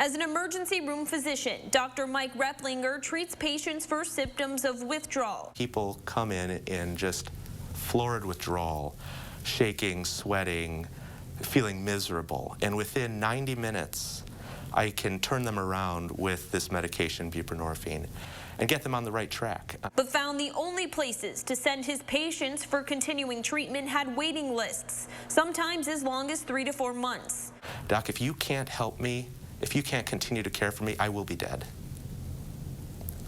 As an emergency room physician, Dr. Mike Replinger treats patients for symptoms of withdrawal. People come in just florid withdrawal, shaking, sweating, feeling miserable, and within 90 minutes, I can turn them around with this medication, buprenorphine, and get them on the right track. But found the only places to send his patients for continuing treatment had waiting lists, sometimes as long as 3 to 4 months. Doc, if you can't help me, if you can't continue to care for me, I will be dead.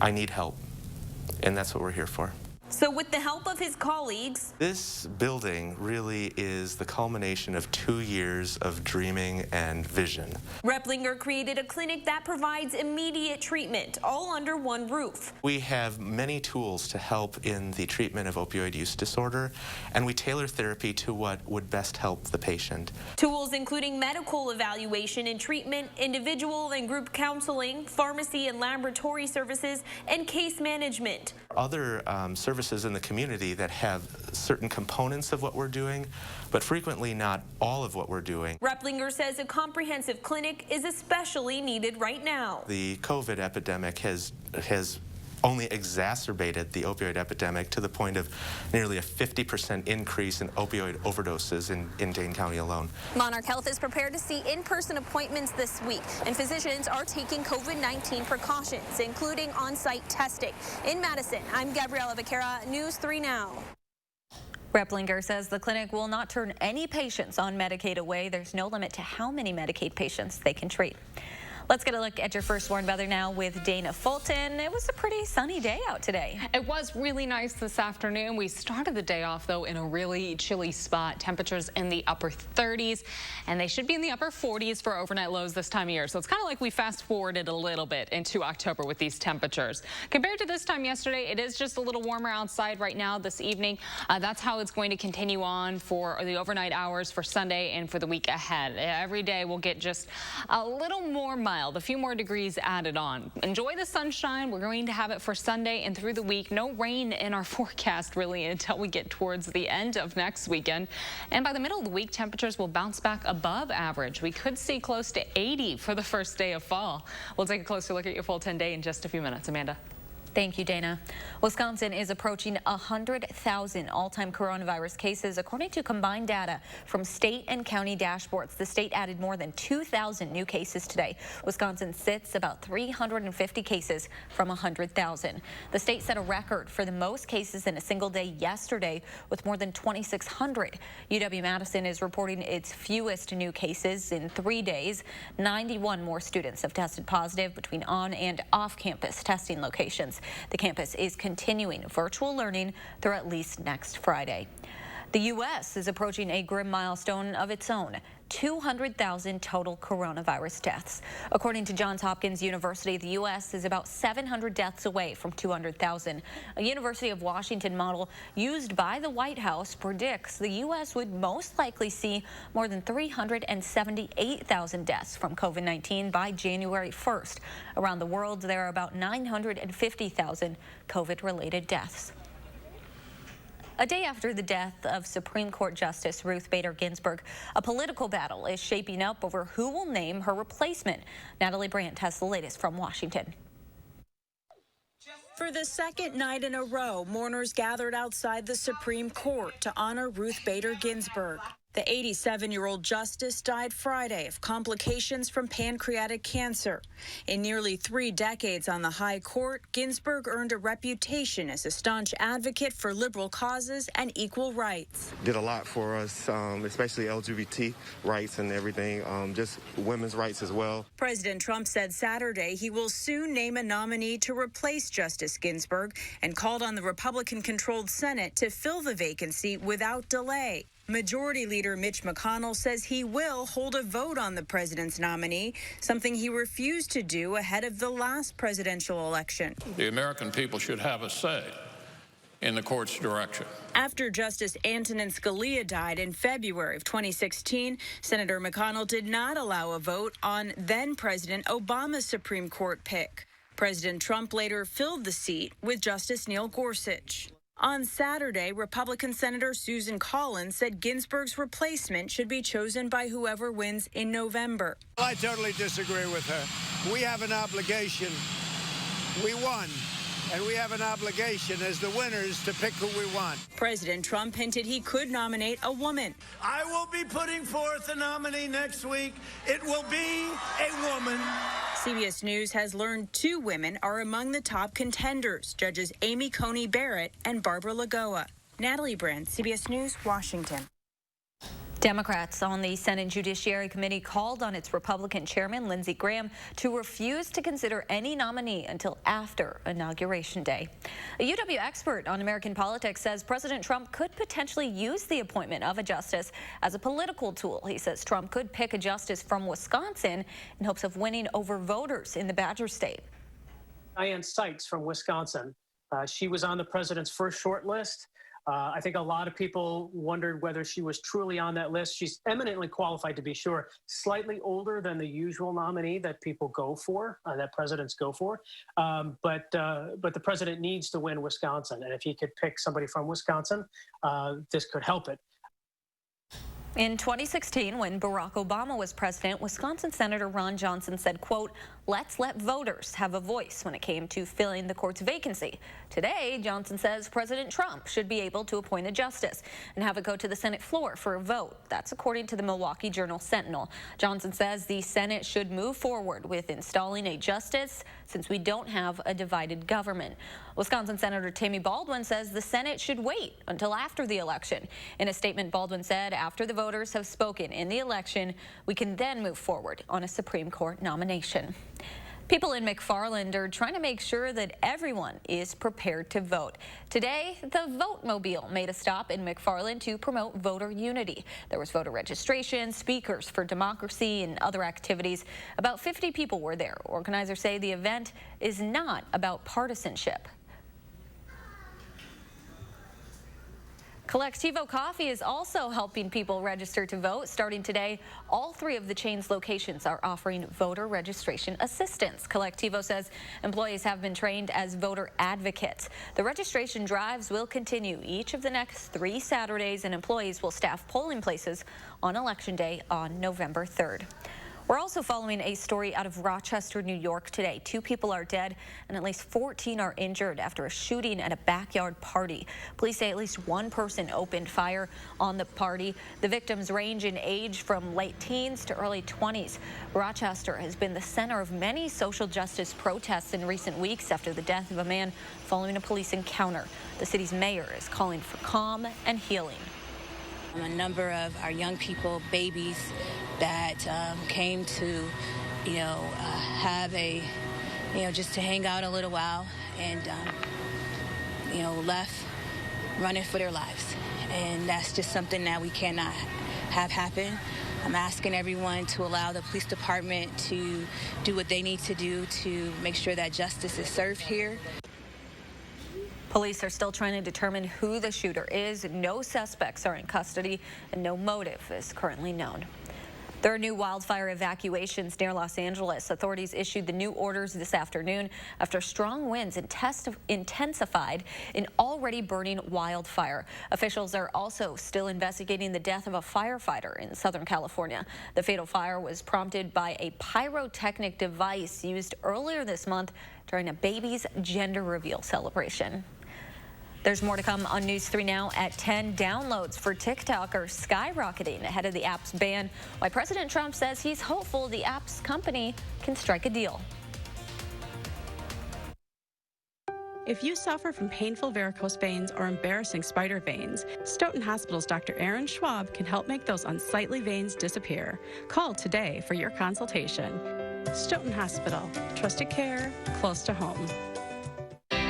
I need help, and that's what we're here for. So with the help of his colleagues, this building really is the culmination of 2 years of dreaming and vision. Replinger created a clinic that provides immediate treatment, all under one roof. We have many tools to help in the treatment of opioid use disorder, and we tailor therapy to what would best help the patient. Tools including medical evaluation and treatment, individual and group counseling, pharmacy and laboratory services, and case management. Other services in the community that have certain components of what we're doing, but frequently not all of what we're doing. Replinger says a comprehensive clinic is especially needed right now. The COVID epidemic has only exacerbated the opioid epidemic to the point of nearly a 50% increase in opioid overdoses in Dane County alone. Monarch Health is prepared to see in-person appointments this week, and physicians are taking COVID-19 precautions, including on-site testing. In Madison, I'm Gabriela Vaquera, News 3 Now. Replinger says the clinic will not turn any patients on Medicaid away. There's no limit to how many Medicaid patients they can treat. Let's get a look at your first warned weather now with Dana Fulton. It was a pretty sunny day out today. It was really nice this afternoon. We started the day off, though, in a really chilly spot. Temperatures in the upper 30s, and they should be in the upper 40s for overnight lows this time of year. So it's kind of like we fast forwarded a little bit into October with these temperatures. Compared to this time yesterday, it is just a little warmer outside right now this evening. That's how it's going to continue on for the overnight hours for Sunday and for the week ahead. Every day we'll get just a little more mild, a few more degrees added on. Enjoy the sunshine. We're going to have it for Sunday and through the week. No rain in our forecast really until we get towards the end of next weekend. And by the middle of the week, temperatures will bounce back above average. We could see close to 80 for the first day of fall. We'll take a closer look at your full 10 day in just a few minutes. Amanda. Thank you, Dana. Wisconsin is approaching 100,000 all-time coronavirus cases, according to combined data from state and county dashboards. The state added more than 2,000 new cases today. Wisconsin sits about 350 cases from 100,000. The state set a record for the most cases in a single day yesterday with more than 2,600. UW-Madison is reporting its fewest new cases in 3 days. 91 more students have tested positive between on and off-campus testing locations. The campus is continuing virtual learning through at least next Friday. The U.S. is approaching a grim milestone of its own, 200,000 total coronavirus deaths. According to Johns Hopkins University, the U.S. is about 700 deaths away from 200,000. A University of Washington model used by the White House predicts the U.S. would most likely see more than 378,000 deaths from COVID-19 by January 1st. Around the world, there are about 950,000 COVID-related deaths. A day after the death of Supreme Court Justice Ruth Bader Ginsburg, a political battle is shaping up over who will name her replacement. Natalie Brandt has the latest from Washington. For the second night in a row, mourners gathered outside the Supreme Court to honor Ruth Bader Ginsburg. The 87-year-old justice died Friday of complications from pancreatic cancer. In nearly 3 decades on the high court, Ginsburg earned a reputation as a staunch advocate for liberal causes and equal rights. Did a lot for us, especially LGBT rights and everything, just women's rights as well. President Trump said Saturday he will soon name a nominee to replace Justice Ginsburg and called on the Republican-controlled Senate to fill the vacancy without delay. Majority Leader Mitch McConnell says he will hold a vote on the president's nominee, something he refused to do ahead of the last presidential election. The American people should have a say in the court's direction. After Justice Antonin Scalia died in February of 2016, Senator McConnell did not allow a vote on then-President Obama's Supreme Court pick. President Trump later filled the seat with Justice Neil Gorsuch. On Saturday, Republican Senator Susan Collins said Ginsburg's replacement should be chosen by whoever wins in November. I totally disagree with her. We have an obligation. We won, and we have an obligation as the winners to pick who we want. President Trump hinted he could nominate a woman. I will be putting forth a nominee next week. It will be a woman. CBS News has learned 2 women are among the top contenders, Judges Amy Coney Barrett and Barbara Lagoa. Natalie Brand, CBS News, Washington. Democrats on the Senate Judiciary Committee called on its Republican chairman, Lindsey Graham, to refuse to consider any nominee until after Inauguration Day. A UW expert on American politics says President Trump could potentially use the appointment of a justice as a political tool. He says Trump could pick a justice from Wisconsin in hopes of winning over voters in the Badger State. Dianne Sykes from Wisconsin. She was on the president's first short list. I think a lot of people wondered whether she was truly on that list. She's eminently qualified, to be sure, slightly older than the usual nominee that people go for, that presidents go for. But the president needs to win Wisconsin. And if he could pick somebody from Wisconsin, this could help it. In 2016, when Barack Obama was president, Wisconsin Senator Ron Johnson said, quote, "Let's let voters have a voice" when it came to filling the court's vacancy. Today, Johnson says President Trump should be able to appoint a justice and have it go to the Senate floor for a vote. That's according to the Milwaukee Journal-Sentinel. Johnson says the Senate should move forward with installing a justice since we don't have a divided government. Wisconsin Senator Tammy Baldwin says the Senate should wait until after the election. In a statement, Baldwin said after the voters have spoken in the election, we can then move forward on a Supreme Court nomination. People in McFarland are trying to make sure that everyone is prepared to vote. Today, the Vote-mobile made a stop in McFarland to promote voter unity. There was voter registration, speakers for democracy, and other activities. About 50 people were there. Organizers say the event is not about partisanship. Collectivo Coffee is also helping people register to vote. Starting today, all 3 of the chain's locations are offering voter registration assistance. Collectivo says employees have been trained as voter advocates. The registration drives will continue each of the next 3 Saturdays, and employees will staff polling places on Election Day on November 3rd. We're also following a story out of Rochester, New York today. 2 people are dead and at least 14 are injured after a shooting at a backyard party. Police say at least 1 person opened fire on the party. The victims range in age from late teens to early 20s. Rochester has been the center of many social justice protests in recent weeks after the death of a man following a police encounter. The city's mayor is calling for calm and healing. A number of our young people, babies, that came to, have a, just to hang out a little while and, left running for their lives. And that's just something that we cannot have happen. I'm asking everyone to allow the police department to do what they need to do to make sure that justice is served here. Police are still trying to determine who the shooter is. No suspects are in custody, and no motive is currently known. There are new wildfire evacuations near Los Angeles. Authorities issued the new orders this afternoon after strong winds intensified an already burning wildfire. Officials are also still investigating the death of a firefighter in Southern California. The fatal fire was prompted by a pyrotechnic device used earlier this month during a baby's gender reveal celebration. There's more to come on News 3 Now at 10. Downloads for TikTok are skyrocketing ahead of the app's ban, while President Trump says he's hopeful the app's company can strike a deal. If you suffer from painful varicose veins or embarrassing spider veins, Stoughton Hospital's Dr. Aaron Schwab can help make those unsightly veins disappear. Call today for your consultation. Stoughton Hospital, trusted care, close to home.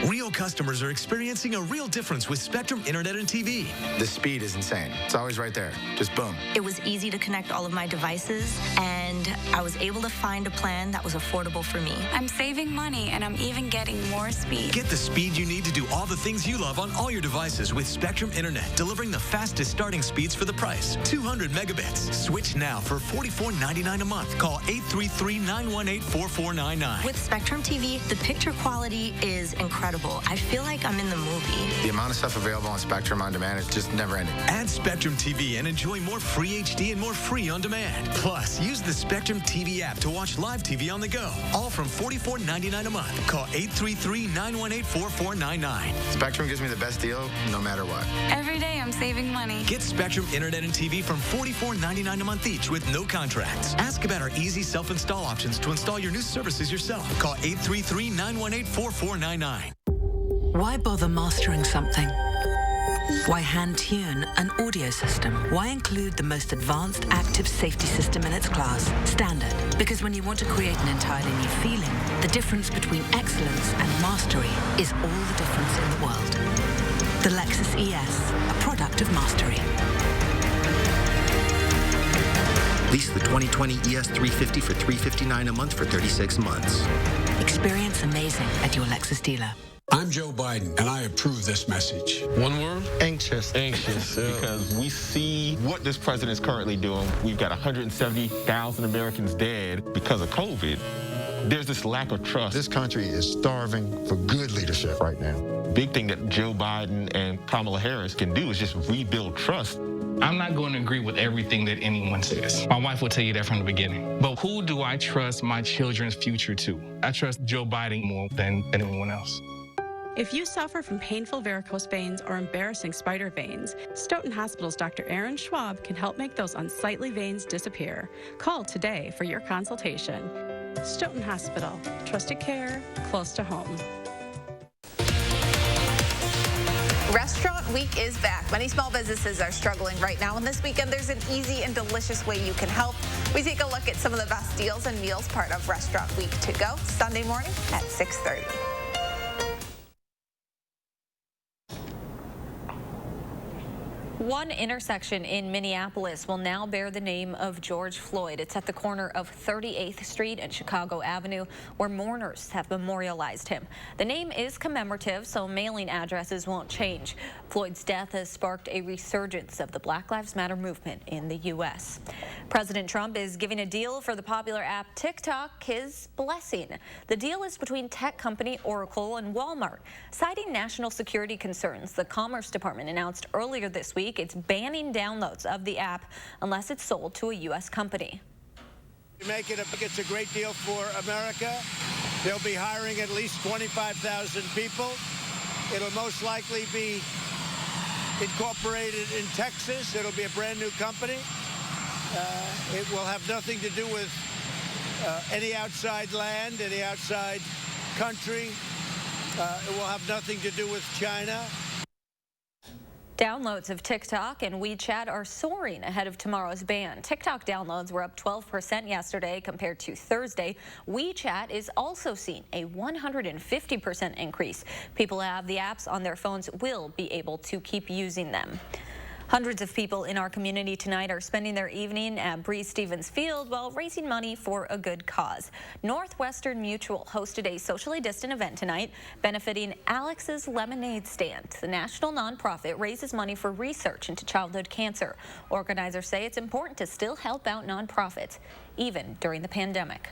Real customers are experiencing a real difference with Spectrum Internet and TV. The speed is insane. It's always right there. Just boom. It was easy to connect all of my devices, and I was able to find a plan that was affordable for me. I'm saving money, and I'm even getting more speed. Get the speed you need to do all the things you love on all your devices with Spectrum Internet, delivering the fastest starting speeds for the price. 200 megabits. Switch now for $44.99 a month. Call 833-918-4499. With Spectrum TV, the picture quality is incredible. incredible. I feel like I'm in the movie. The amount of stuff available on Spectrum On Demand is just never ending. Add Spectrum TV and enjoy more free HD and more free on demand. Plus, use the Spectrum TV app to watch live TV on the go. All from $44.99 a month. Call 833-918-4499. Spectrum gives me the best deal no matter what. Every day I'm saving money. Get Spectrum Internet and TV from $44.99 a month each with no contracts. Ask about our easy self-install options to install your new services yourself. Call 833-918-4499. Why bother mastering something? Why hand-tune an audio system? Why include the most advanced active safety system in its class, Standard? Because when you want to create an entirely new feeling, the difference between excellence and mastery is all the difference in the world. The Lexus ES, a product of mastery. Lease the 2020 ES350 for $359 a month for 36 months. Experience amazing at your Lexus dealer. I'm Joe Biden, and I approve this message. One word? Anxious. Anxious. Because we see what this president is currently doing. We've got 170,000 Americans dead because of COVID. There's this lack of trust. This country is starving for good leadership right now. Big thing that Joe Biden and Kamala Harris can do is just rebuild trust. I'm not going to agree with everything that anyone says. My wife will tell you that from the beginning. But who do I trust my children's future to? I trust Joe Biden more than anyone else. If you suffer from painful varicose veins or embarrassing spider veins, Stoughton Hospital's Dr. Aaron Schwab can help make those unsightly veins disappear. Call today for your consultation. Stoughton Hospital, trusted care, close to home. Restaurant Week is back. Many small businesses are struggling right now, and this weekend there's an easy and delicious way you can help. We take a look at some of the best deals and meals part of Restaurant Week to go Sunday morning at 6:30. One intersection in Minneapolis will now bear the name of George Floyd. It's at the corner of 38th Street and Chicago Avenue, where mourners have memorialized him. The name is commemorative, so mailing addresses won't change. Floyd's death has sparked a resurgence of the Black Lives Matter movement in the U.S. President Trump is giving a deal for the popular app TikTok his blessing. The deal is between tech company Oracle and Walmart. Citing national security concerns, the Commerce Department announced earlier this week it's banning downloads of the app unless it's sold to a U.S. company. It's a great deal for America. They'll be hiring at least 25,000 people. It'll most likely be incorporated in Texas. It'll be a brand new company. It will have nothing to do with any outside land, any outside country. It will have nothing to do with China. Downloads of TikTok and WeChat are soaring ahead of tomorrow's ban. TikTok downloads were up 12% yesterday compared to Thursday. WeChat is also seeing a 150% increase. People who have the apps on their phones will be able to keep using them. Hundreds of people in our community tonight are spending their evening at Breeze Stevens Field while raising money for a good cause. Northwestern Mutual hosted a socially distant event tonight benefiting Alex's Lemonade Stand. The national nonprofit raises money for research into childhood cancer. Organizers say it's important to still help out nonprofits, even during the pandemic.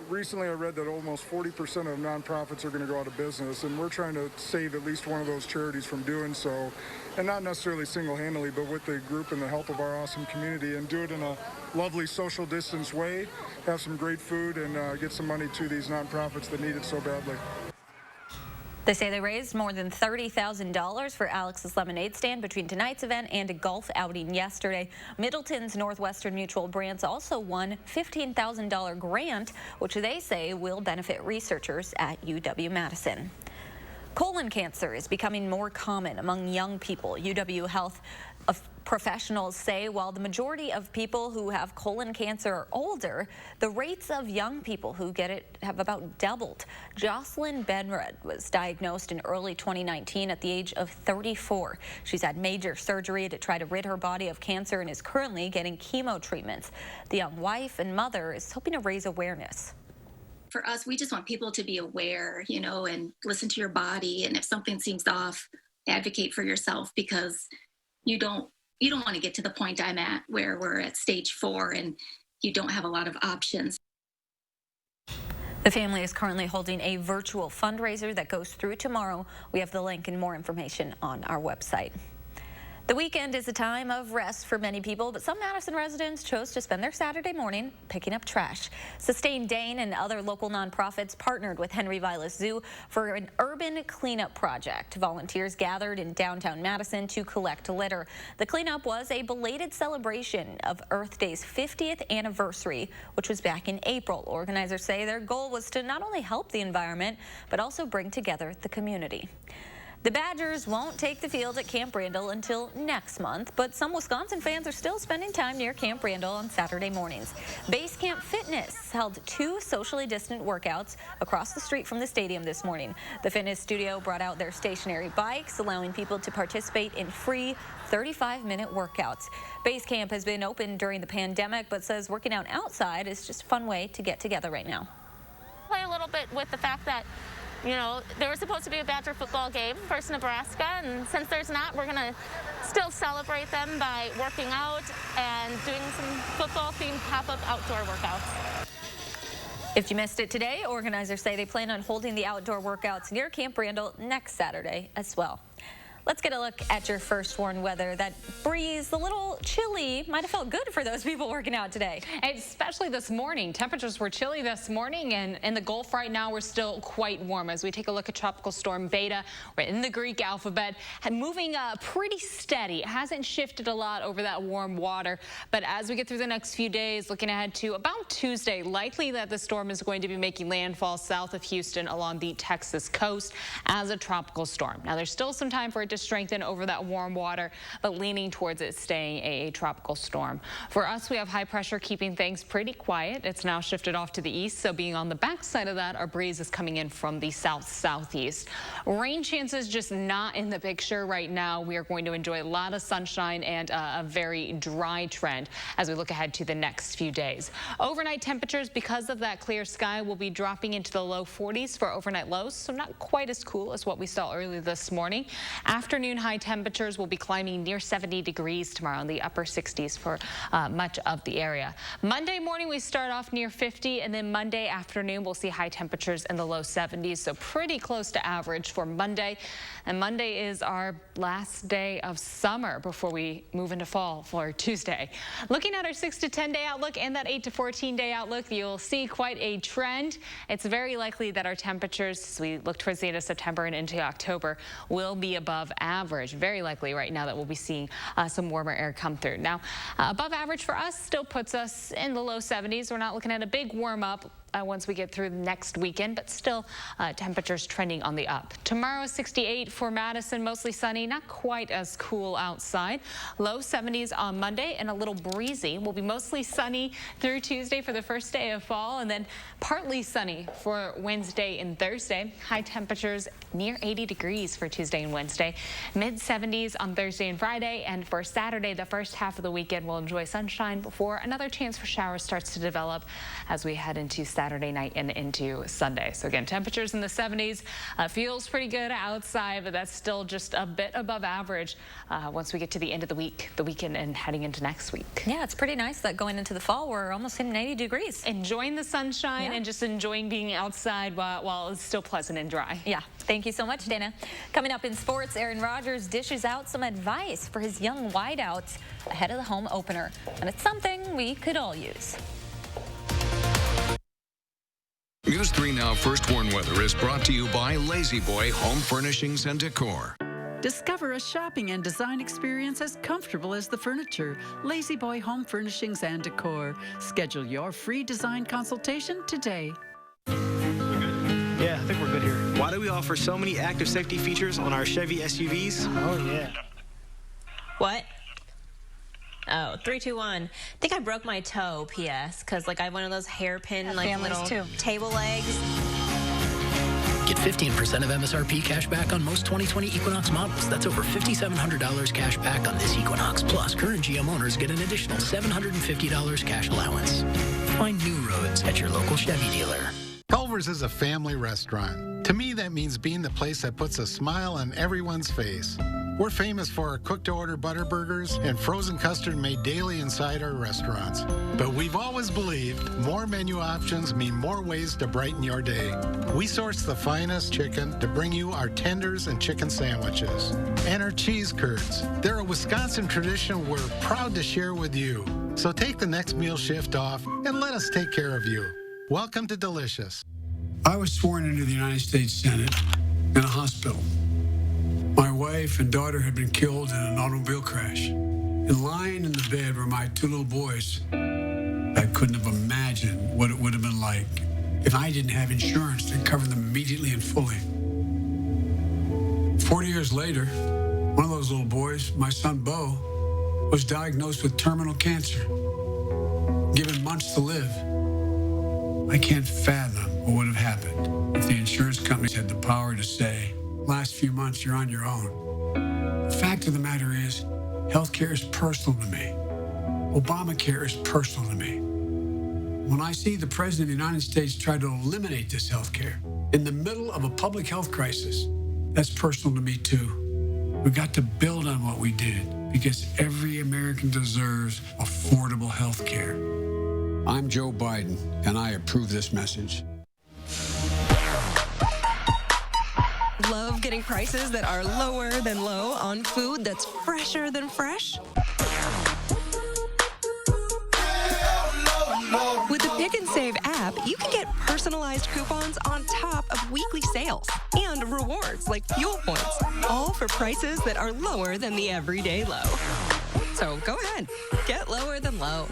Recently, I read that almost 40% of nonprofits are going to go out of business, and we're trying to save at least one of those charities from doing so, and not necessarily single-handedly, but with the group and the help of our awesome community, and do it in a lovely social distance way, have some great food, and get some money to these nonprofits that need it so badly. They say they raised more than $30,000 for Alex's Lemonade Stand between tonight's event and a golf outing yesterday. Middleton's Northwestern Mutual branch also won $15,000 grant, which they say will benefit researchers at UW-Madison. Colon cancer is becoming more common among young people. UW Health professionals say while the majority of people who have colon cancer are older, the rates of young people who get it have about doubled. Jocelyn Benred was diagnosed in early 2019 at the age of 34. She's had major surgery to try to rid her body of cancer and is currently getting chemo treatments. The young wife and mother is hoping to raise awareness. For us, we just want people to be aware, and listen to your body. And if something seems off, advocate for yourself, because you don't want to get to the point I'm at where we're at stage 4 and you don't have a lot of options. The family is currently holding a virtual fundraiser that goes through tomorrow. We have the link and more information on our website. The weekend is a time of rest for many people, but some Madison residents chose to spend their Saturday morning picking up trash. Sustain Dane and other local nonprofits partnered with Henry Vilas Zoo for an urban cleanup project. Volunteers gathered in downtown Madison to collect litter. The cleanup was a belated celebration of Earth Day's 50th anniversary, which was back in April. Organizers say their goal was to not only help the environment, but also bring together the community. The Badgers won't take the field at Camp Randall until next month, but some Wisconsin fans are still spending time near Camp Randall on Saturday mornings. Base Camp Fitness held 2 socially distant workouts across the street from the stadium this morning. The fitness studio brought out their stationary bikes, allowing people to participate in free 35-minute workouts. Base Camp has been open during the pandemic, but says working out outside is just a fun way to get together right now. Play a little bit with the fact that there was supposed to be a Badger football game versus Nebraska, and since there's not, we're going to still celebrate them by working out and doing some football-themed pop-up outdoor workouts. If you missed it today, organizers say they plan on holding the outdoor workouts near Camp Randall next Saturday as well. Let's get a look at your first warn weather. That breeze, a little chilly, might have felt good for those people working out today. Especially this morning. Temperatures were chilly this morning, and in the Gulf right now, we're still quite warm. As we take a look at Tropical Storm Beta, we're in the Greek alphabet, and moving pretty steady. It hasn't shifted a lot over that warm water, but as we get through the next few days, looking ahead to about Tuesday, likely that the storm is going to be making landfall south of Houston along the Texas coast as a tropical storm. Now, there's still some time for it to strengthen over that warm water, but leaning towards it staying a tropical storm. For us, we have high pressure keeping things pretty quiet. It's now shifted off to the east, so being on the backside of that, our breeze is coming in from the south-southeast. Rain chances just not in the picture right now. We are going to enjoy a lot of sunshine and a very dry trend as we look ahead to the next few days. Overnight temperatures, because of that clear sky, will be dropping into the low 40s for overnight lows, so not quite as cool as what we saw early this morning. Afternoon high temperatures will be climbing near 70 degrees tomorrow, in the upper 60s for much of the area. Monday morning we start off near 50, and then Monday afternoon we'll see high temperatures in the low 70s, so pretty close to average for Monday. And Monday is our last day of summer before we move into fall for Tuesday. Looking at our 6 to 10 day outlook and that 8 to 14 day outlook, you'll see quite a trend. It's very likely that our temperatures, as we look towards the end of September and into October, will be above average. Very likely right now that we'll be seeing some warmer air come through. Now, above average for us still puts us in the low 70s. We're not looking at a big warm up once we get through next weekend, but still temperatures trending on the up. Tomorrow, 68 for Madison, mostly sunny, not quite as cool outside. Low 70s on Monday and a little breezy. Will be mostly sunny through Tuesday for the first day of fall, and then partly sunny for Wednesday and Thursday. High temperatures near 80 degrees for Tuesday and Wednesday. Mid 70s on Thursday and Friday, and for Saturday, the first half of the weekend, we'll enjoy sunshine before another chance for showers starts to develop as we head into Saturday night and into Sunday. So again, temperatures in the 70s. Feels pretty good outside, but that's still just a bit above average once we get to the end of the week, the weekend, and heading into next week. Yeah, it's pretty nice that going into the fall, we're almost hitting 80 degrees. Enjoying the sunshine and just enjoying being outside while it's still pleasant and dry. Yeah, thank you so much, Dana. Coming up in sports, Aaron Rodgers dishes out some advice for his young wideouts ahead of the home opener, and it's something we could all use. News 3 Now First Warn Weather is brought to you by Lazy Boy Home Furnishings and Decor. Discover a shopping and design experience as comfortable as the furniture. Lazy Boy Home Furnishings and Decor. Schedule your free design consultation today. Yeah, I think we're good here. Why do we offer so many active safety features on our Chevy SUVs? Oh, yeah. What? Oh, 3, 2, 1. I think I broke my toe, P.S., because I have one of those hairpin, little table legs. Get 15% of MSRP cash back on most 2020 Equinox models. That's over $5,700 cash back on this Equinox. Plus, current GM owners get an additional $750 cash allowance. Find new roads at your local Chevy dealer. Culver's is a family restaurant. To me, that means being the place that puts a smile on everyone's face. We're famous for our cooked-to-order butter burgers and frozen custard made daily inside our restaurants. But we've always believed more menu options mean more ways to brighten your day. We source the finest chicken to bring you our tenders and chicken sandwiches. And our cheese curds. They're a Wisconsin tradition we're proud to share with you. So take the next meal shift off and let us take care of you. Welcome to Delicious. I was sworn into the United States Senate in a hospital. My wife and daughter had been killed in an automobile crash. And lying in the bed were my two little boys. I couldn't have imagined what it would have been like if I didn't have insurance to cover them immediately and fully. 40 years later, one of those little boys, my son Bo, was diagnosed with terminal cancer, given months to live. I can't fathom what would have happened if the insurance companies had the power to say, last few months, you're on your own. The fact of the matter is, healthcare is personal to me. Obamacare is personal to me. When I see the President of the United States try to eliminate this healthcare in the middle of a public health crisis, that's personal to me too. We've got to build on what we did because every American deserves affordable healthcare. I'm Joe Biden, and I approve this message. Love getting prices that are lower than low on food that's fresher than fresh? With the Pick and Save app, you can get personalized coupons on top of weekly sales and rewards like fuel points, all for prices that are lower than the everyday low. So go ahead, get lower than low.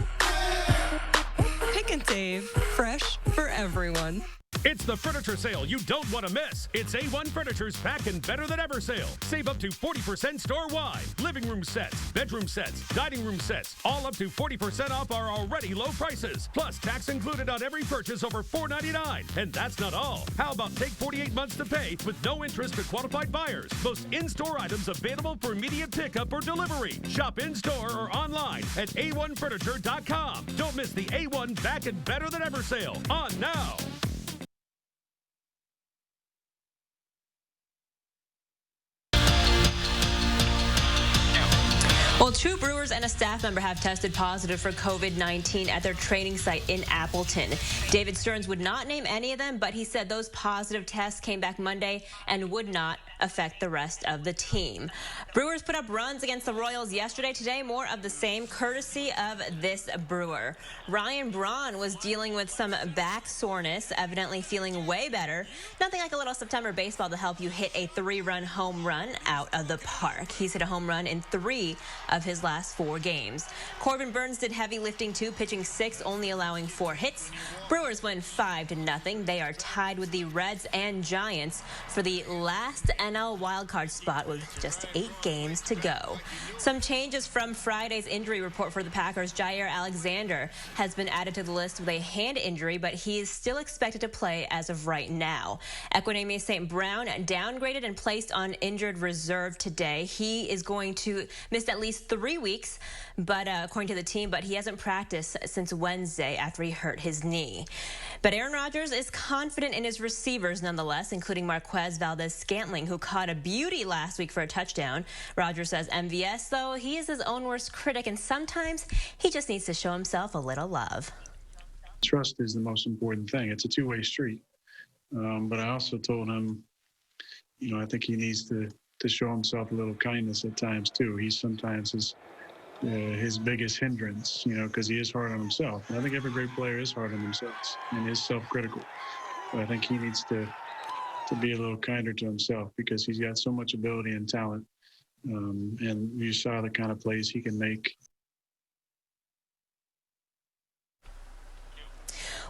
Pick and Save, fresh for everyone. It's the furniture sale you don't want to miss. It's A1 Furniture's Back and Better Than Ever sale. Save up to 40% store-wide. Living room sets, bedroom sets, dining room sets, all up to 40% off our already low prices. Plus, tax included on every purchase over $4.99. And that's not all. How about take 48 months to pay with no interest to qualified buyers? Most in-store items available for immediate pickup or delivery. Shop in-store or online at a1furniture.com. Don't miss the A1 Back and Better Than Ever sale. On now. Well, two brewers and a staff member have tested positive for COVID-19 at their training site in Appleton. David Stearns would not name any of them, but he said those positive tests came back Monday and would not affect the rest of the team. Brewers put up runs against the Royals yesterday. Today, more of the same, courtesy of this brewer. Ryan Braun was dealing with some back soreness, evidently feeling way better. Nothing like a little September baseball to help you hit a 3-run home run out of the park. He's hit a home run in 3 of his last 4 games. Corbin Burns did heavy lifting too, pitching 6, only allowing 4 hits. Brewers win 5-0. They are tied with the Reds and Giants for the last NL wildcard spot with just 8 games to go. Some changes from Friday's injury report for the Packers. Jair Alexander has been added to the list with a hand injury, but he is still expected to play as of right now. Equanimeous St. Brown downgraded and placed on injured reserve today. He is going to miss at least 3 weeks, but according to the team, but he hasn't practiced since Wednesday after he hurt his knee. But Aaron Rodgers is confident in his receivers nonetheless, including Marquez Valdez-Scantling, who caught a beauty last week for a touchdown. Rodgers says MVS, though, he is his own worst critic, and sometimes he just needs to show himself a little love. Trust is the most important thing. It's a two-way street. But I also told him, I think he needs to show himself a little kindness at times too. He's sometimes his biggest hindrance, because he is hard on himself. And I think every great player is hard on themselves and is self-critical. But I think he needs to be a little kinder to himself because he's got so much ability and talent. And you saw the kind of plays he can make.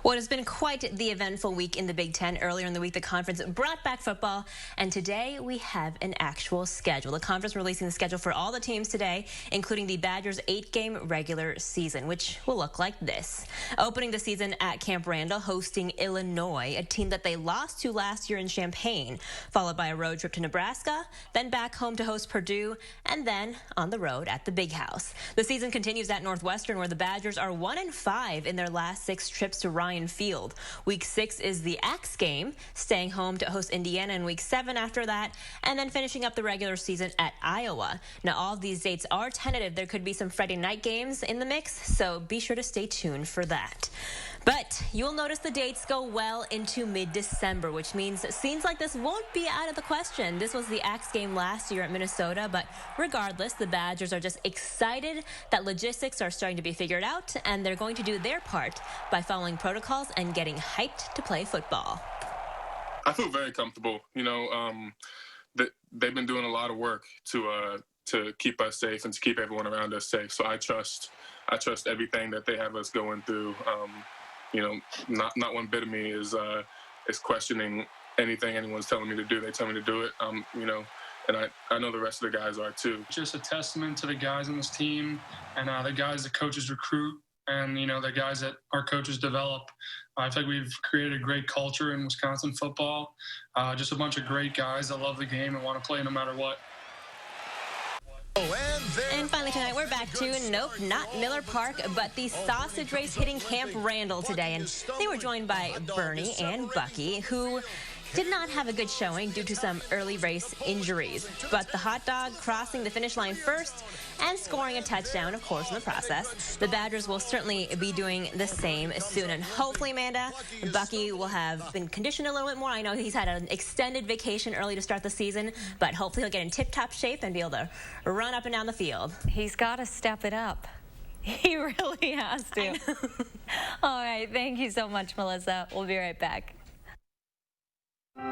Well, it has been quite the eventful week in the Big Ten. Earlier in the week, the conference brought back football, and today we have an actual schedule. The conference releasing the schedule for all the teams today, including the Badgers' 8-game regular season, which will look like this. Opening the season at Camp Randall, hosting Illinois, a team that they lost to last year in Champaign, followed by a road trip to Nebraska, then back home to host Purdue, and then on the road at the Big House. The season continues at Northwestern, where the Badgers are 1-5 in their last 6 trips to Ryan Ryan Field. Week 6 is the Axe game, staying home to host Indiana in Week 7 after that, and then finishing up the regular season at Iowa. Now, all of these dates are tentative. There could be some Friday night games in the mix, so be sure to stay tuned for that. But you'll notice the dates go well into mid-December, which means scenes like this won't be out of the question. This was the Axe game last year at Minnesota, but regardless, the Badgers are just excited that logistics are starting to be figured out, and they're going to do their part by following protocols and getting hyped to play football. I feel very comfortable. You know, they've been doing a lot of work to keep us safe and to keep everyone around us safe. So I trust everything that they have us going through. You know, not one bit of me is questioning anything anyone's telling me to do. They tell me to do it. You know, and I know the rest of the guys are too. Just a testament to the guys on this team and the guys that coaches recruit and, you know, the guys that our coaches develop. I think we've created a great culture in Wisconsin football. Just a bunch of great guys that love the game and want to play no matter what. And finally tonight, we're back to, nope, not Miller Park, but the sausage race hitting Camp Randall today. And they were joined by Bernie and Bucky, who did not have a good showing due to some early race injuries. But the hot dog crossing the finish line first and scoring a touchdown, of course, in the process. The Badgers will certainly be doing the same soon. And hopefully, Amanda, Bucky will have been conditioned a little bit more. I know he's had an extended vacation early to start the season, but hopefully he'll get in tip-top shape and be able to run up and down the field. He's got to step it up. He really has to. All right, thank you so much, Melissa. We'll be right back.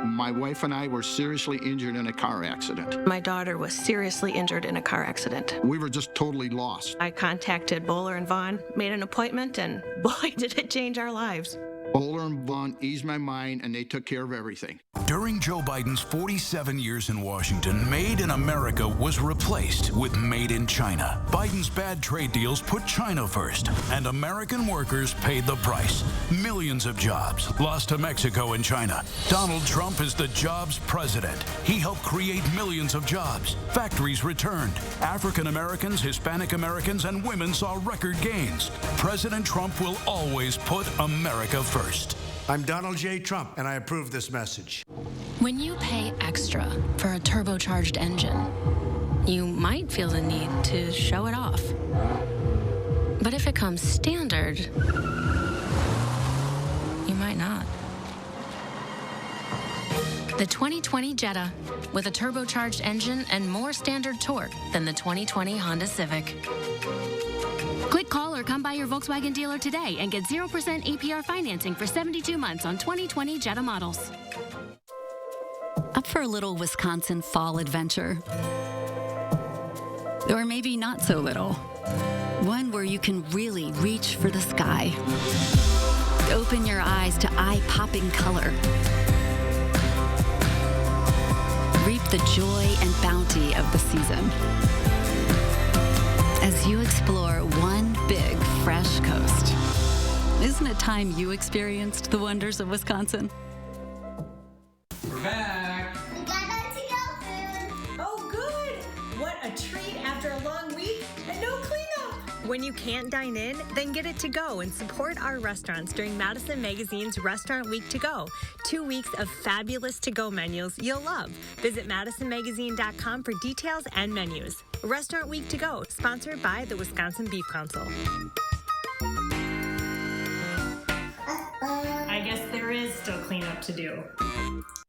My wife and I were seriously injured in a car accident. My daughter was seriously injured in a car accident. We were just totally lost. I contacted Bowler and Vaughn, made an appointment, and boy, did it change our lives. Bowler and Vaughn eased my mind, and they took care of everything. During Joe Biden's 47 years in Washington, Made in America was replaced with Made in China. Biden's bad trade deals put China first, and American workers paid the price. Millions of jobs lost to Mexico and China. Donald Trump is the jobs president. He helped create millions of jobs. Factories returned. African Americans, Hispanic Americans, and women saw record gains. President Trump will always put America first. I'm Donald J. Trump, and I approve this message. When you pay extra for a turbocharged engine, you might feel the need to show it off. But if it comes standard, you might not. The 2020 Jetta, with a turbocharged engine and more standard torque than the 2020 Honda Civic. Click, call, or come by your Volkswagen dealer today and get 0% APR financing for 72 months on 2020 Jetta models. Up for a little Wisconsin fall adventure? Or maybe not so little. One where you can really reach for the sky. Open your eyes to eye-popping color. Reap the joy and bounty of the season. As you explore one big, fresh coast. Isn't it time you experienced the wonders of Wisconsin? We're back. We got Untitled food. Oh, good. What a treat after a long week and no cleanup. When you can't dine in, then get it to go and support our restaurants during Madison Magazine's Restaurant Week to Go. 2 weeks of fabulous to-go menus you'll love. Visit madisonmagazine.com for details and menus. Restaurant Week to Go, sponsored by the Wisconsin Beef Council. I guess there is still cleanup to do.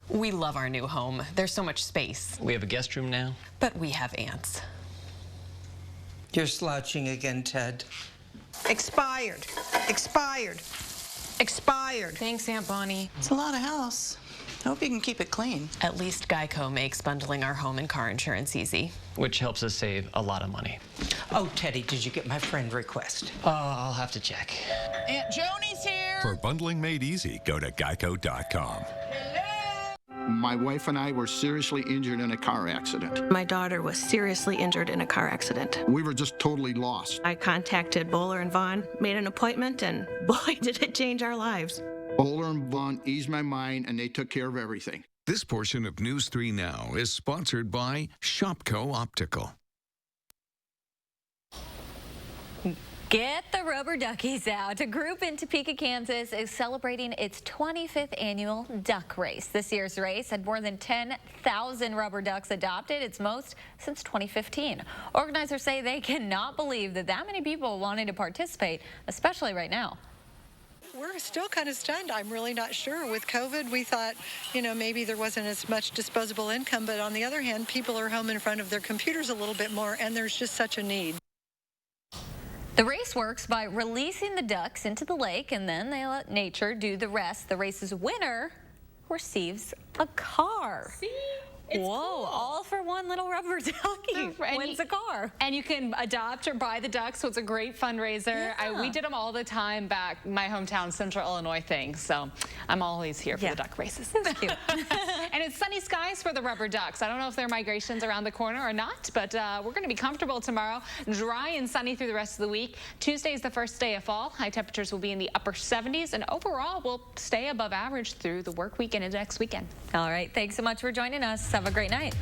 We love our new home. There's so much space. We have a guest room now. But we have ants. You're slouching again, Ted. Expired. Expired. Expired. Thanks, Aunt Bonnie. It's a lot of house. I hope you can keep it clean. At least GEICO makes bundling our home and car insurance easy. Which helps us save a lot of money. Oh, Teddy, did you get my friend request? I'll have to check. Aunt Joni's here. For bundling made easy, go to geico.com. My wife and I were seriously injured in a car accident. My daughter was seriously injured in a car accident. We were just totally lost. I contacted Bowler and Vaughn, made an appointment, and boy, did it change our lives. Bowler and Vaughn eased my mind, and they took care of everything. This portion of News 3 Now is sponsored by SHOPKO Optical. Get the rubber duckies out. A group in Topeka, Kansas is celebrating its 25th annual duck race. This year's race had more than 10,000 rubber ducks adopted, its most since 2015. Organizers say they cannot believe that many people wanted to participate, especially right now. We're still kind of stunned. I'm really not sure. With COVID, we thought, maybe there wasn't as much disposable income, but on the other hand, people are home in front of their computers a little bit more, and there's just such a need. The race works by releasing the ducks into the lake, and then they let nature do the rest. The race's winner receives a car. See? It's Whoa, cool. all for one little rubber ducky wins a car. And you can adopt or buy the ducks, so it's a great fundraiser. Yeah. We did them all the time back my hometown, Central Illinois thing, so I'm always here for the duck races. That's cute. And it's sunny skies for the rubber ducks. I don't know if their migration's around the corner or not, but we're going to be comfortable tomorrow. Dry and sunny through the rest of the week. Tuesday is the first day of fall. High temperatures will be in the upper 70s, and overall will stay above average through the work week and into next weekend. All right, thanks so much for joining us. Have a great night.